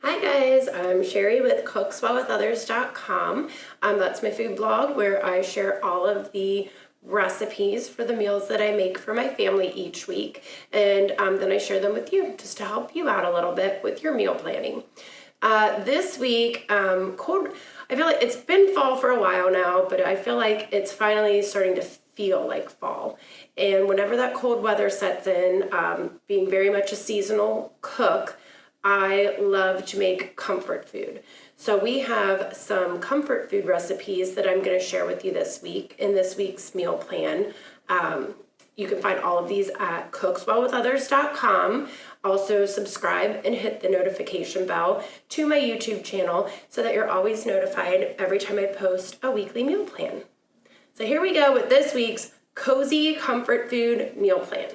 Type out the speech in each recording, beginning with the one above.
Hi guys, I'm Cheri with cookswellwithothers.com. That's my food blog where I share all of the recipes for the meals that I make for my family each week, and then I share them with you just to help you out a little bit with your meal planning. This week, I feel like it's been fall for a while now, but I feel like it's finally starting to feel like fall. And whenever that cold weather sets in, being very much a seasonal cook, I love to make comfort food. So we have some comfort food recipes that I'm going to share with you this week in this week's meal plan. You can find all of these at cookswellwithothers.com. Also subscribe and hit the notification bell to my YouTube channel so that you're always notified every time I post a weekly meal plan. So here we go with this week's cozy comfort food meal plan.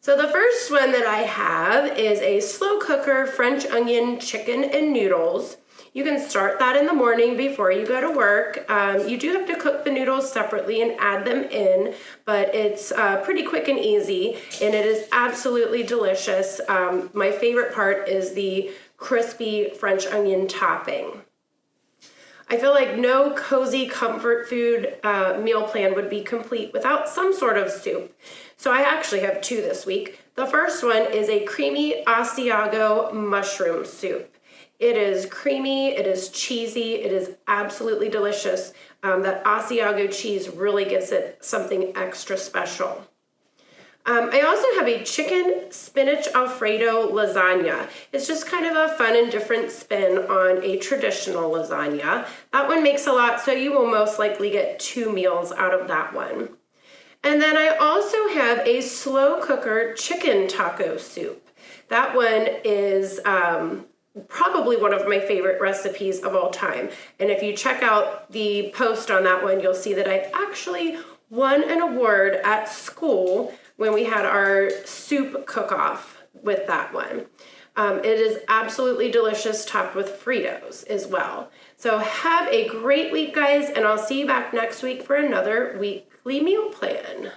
So the first one that I have is a slow cooker French onion chicken and noodles. You can start that in the morning before you go to work. You do have to cook the noodles separately and add them in, but it's pretty quick and easy, and it is absolutely delicious. My favorite part is the crispy French onion topping. I feel like no cozy comfort food meal plan would be complete without some sort of soup. So I actually have two this week. The first one is a creamy Asiago mushroom soup. It is creamy, it is cheesy, it is absolutely delicious. That Asiago cheese really gives it something extra special. I also have a chicken spinach Alfredo lasagna. It's just kind of a fun and different spin on a traditional lasagna. That one makes a lot, so you will most likely get 2 meals out of that one. And then I also have a slow cooker chicken taco soup. That one is probably one of my favorite recipes of all time. And if you check out the post on that one, you'll see that I actually won an award at school when we had our soup cook-off with that one. It is absolutely delicious, topped with Fritos as well. So have a great week, guys, and I'll see you back next week for another weekly meal plan.